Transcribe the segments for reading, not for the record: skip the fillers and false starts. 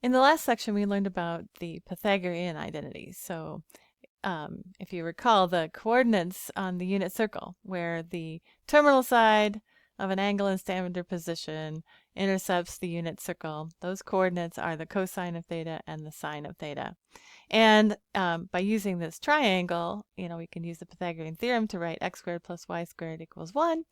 In the last section, we learned about the Pythagorean identity. So if you recall, the coordinates on the unit circle, where the terminal side of an angle in standard position intercepts the unit circle, those coordinates are the cosine of theta and the sine of theta. And by using this triangle, we can use the Pythagorean theorem to write x squared plus y squared equals 1.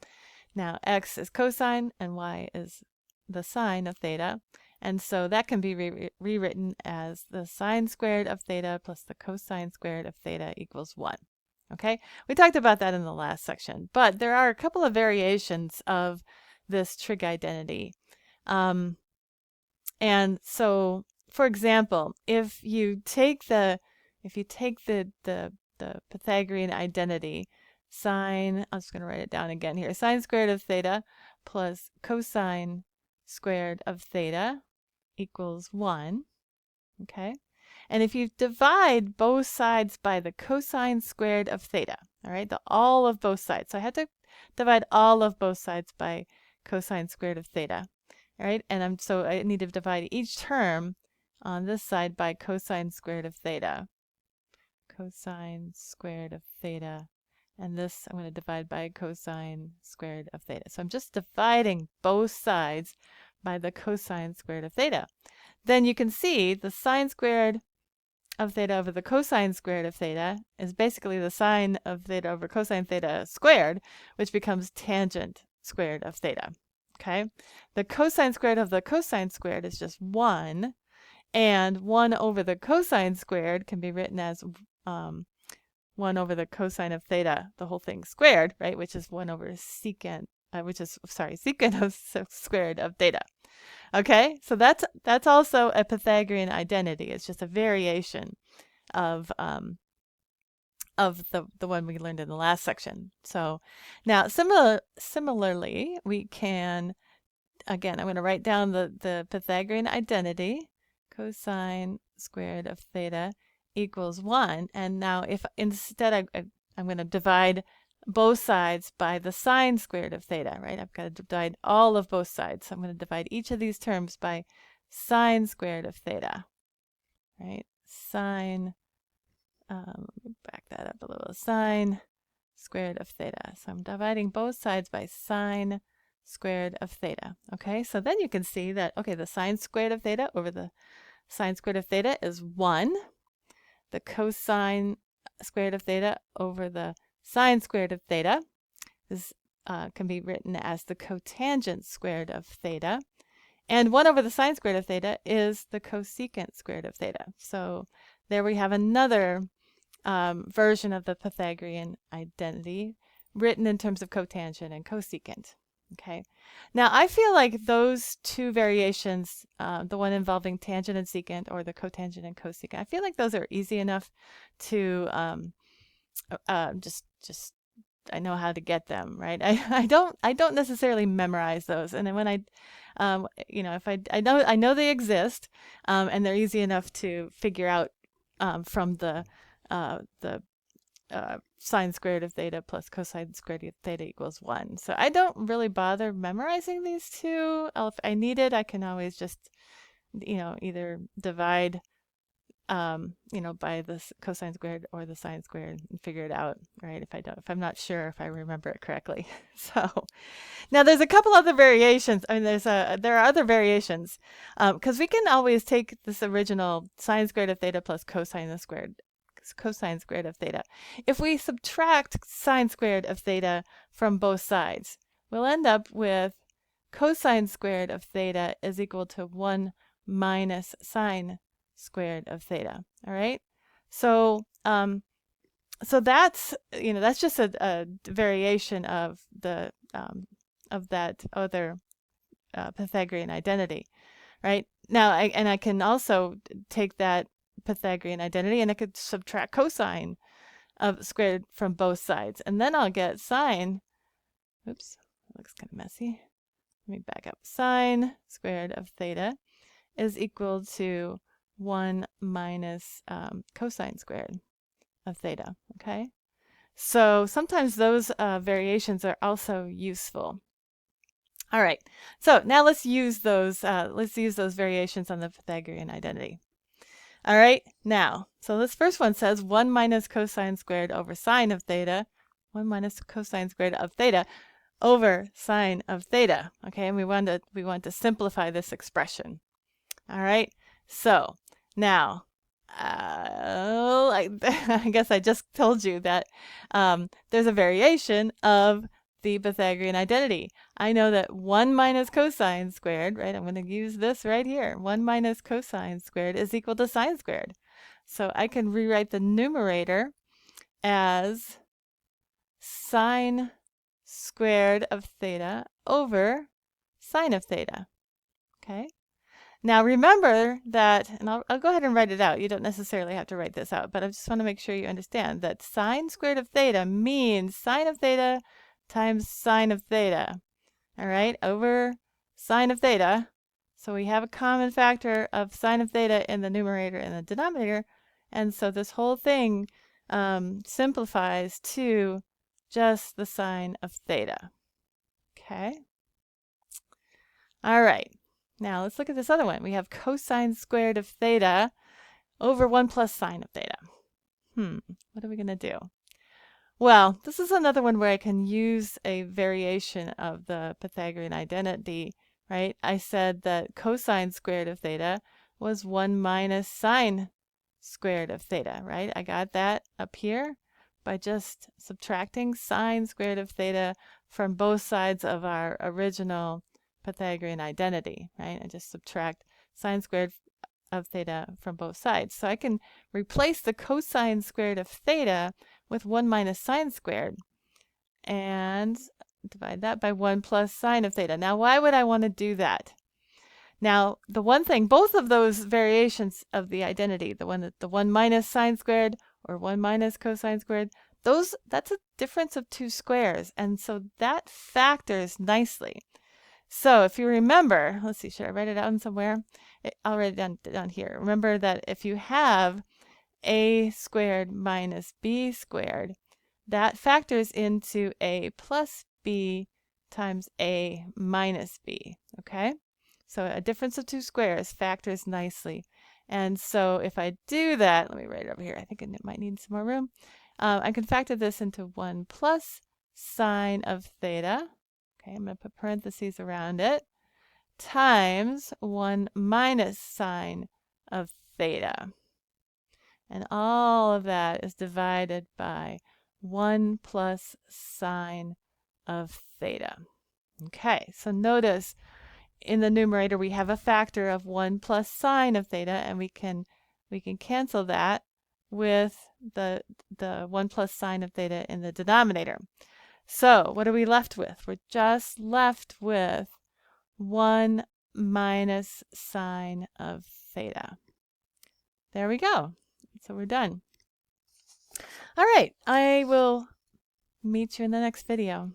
Now, x is cosine and y is the sine of theta. And so that can be rewritten as the sine squared of theta plus the cosine squared of theta equals 1. Okay, we talked about that in the last section, but there are a couple of variations of this trig identity. And so, for example, if you take the Pythagorean identity, I'm just going to write it down again here, sine squared of theta plus cosine squared of theta equals 1, okay? And if you divide both sides by the cosine squared of theta, all right, all of both sides. So I had to divide all of both sides by cosine squared of theta, all right? And so I need to divide each term on this side by cosine squared of theta. Cosine squared of theta. And this I'm going to divide by cosine squared of theta. So I'm just dividing both sides by the cosine squared of theta. Then you can see the sine squared of theta over the cosine squared of theta is basically the sine of theta over cosine theta squared, which becomes tangent squared of theta. Okay? The cosine squared of the cosine squared is just 1, and 1 over the cosine squared can be written as 1 over the cosine of theta, the whole thing squared, right, which is 1 over secant, secant of squared of theta. Okay, so that's also a Pythagorean identity. It's just a variation of the one we learned in the last section. So now similarly, we can, again, I'm going to write down the Pythagorean identity, cosine squared of theta equals 1. And now if instead I'm going to divide both sides by the sine squared of theta, right? I've got to divide all of both sides. So I'm going to divide each of these terms by sine squared of theta, right? Sine, let me back that up a little, sine squared of theta. So I'm dividing both sides by sine squared of theta. Okay, so then you can see that, okay, the sine squared of theta over the sine squared of theta is 1. The cosine squared of theta over the sine squared of theta can be written as the cotangent squared of theta. And 1 over the sine squared of theta is the cosecant squared of theta. So there we have another version of the Pythagorean identity written in terms of cotangent and cosecant. Okay. Now I feel like those two variations, the one involving tangent and secant, or the cotangent and cosecant, I feel like those are easy enough to just I know how to get them, right? I don't necessarily memorize those, and then when if I know they exist, and they're easy enough to figure out from the sine squared of theta plus cosine squared of theta equals 1. So I don't really bother memorizing these two. If I need it, I can always just either divide by the cosine squared or the sine squared and figure it out, right? If I'm not sure if I remember it correctly. So now there's a couple other variations. I mean, there are other variations, because we can always take this original sine squared of theta plus cosine squared of theta. If we subtract sine squared of theta from both sides, we'll end up with cosine squared of theta is equal to 1 minus sine squared of theta. All right. So that's just a variation of the of that other Pythagorean identity, right? Now I can also take that Pythagorean identity and I could subtract cosine of squared from both sides, and then I'll get sine. Oops, that looks kind of messy. Let me back up. Sine squared of theta is equal to 1 minus cosine squared of theta. Okay, so sometimes those variations are also useful. All right, so now let's use those variations on the Pythagorean identity. All right, now, so this first one says 1 minus cosine squared over sine of theta, 1 minus cosine squared of theta over sine of theta. Okay, and we want to simplify this expression. All right, so now, I guess I just told you that there's a variation of the Pythagorean identity. I know that 1 minus cosine squared, right? I'm going to use this right here. 1 minus cosine squared is equal to sine squared. So I can rewrite the numerator as sine squared of theta over sine of theta. Okay? Now remember that, and I'll go ahead and write it out. You don't necessarily have to write this out, but I just want to make sure you understand that sine squared of theta means sine of theta times sine of theta, all right, over sine of theta. So we have a common factor of sine of theta in the numerator and the denominator, and so this whole thing simplifies to just the sine of theta. Okay? All right. Now let's look at this other one. We have cosine squared of theta over 1 plus sine of theta. What are we going to do? Well, this is another one where I can use a variation of the Pythagorean identity, right? I said that cosine squared of theta was 1 minus sine squared of theta, right? I got that up here by just subtracting sine squared of theta from both sides of our original Pythagorean identity, right? I just subtract sine squared of theta from both sides. So I can replace the cosine squared of theta with 1 minus sine squared and divide that by 1 plus sine of theta. Now, why would I want to do that? Now, the one thing, both of those variations of the identity, the 1 minus sine squared or 1 minus cosine squared, that's a difference of two squares, and so that factors nicely. So if you remember, let's see, should I write it down somewhere? I'll write it down here. Remember that if you have a squared minus b squared, that factors into a plus b times a minus b, okay? So a difference of two squares factors nicely. And so if I do that, let me write it over here. I think it might need some more room. I can factor this into 1 plus sine of theta. Okay, I'm going to put parentheses around it, times 1 minus sine of theta. And all of that is divided by 1 plus sine of theta. Okay, so notice in the numerator we have a factor of 1 plus sine of theta, and we can cancel that with the 1 plus sine of theta in the denominator. So what are we left with? We're just left with 1 minus sine of theta. There we go. So we're done. All right, I will meet you in the next video.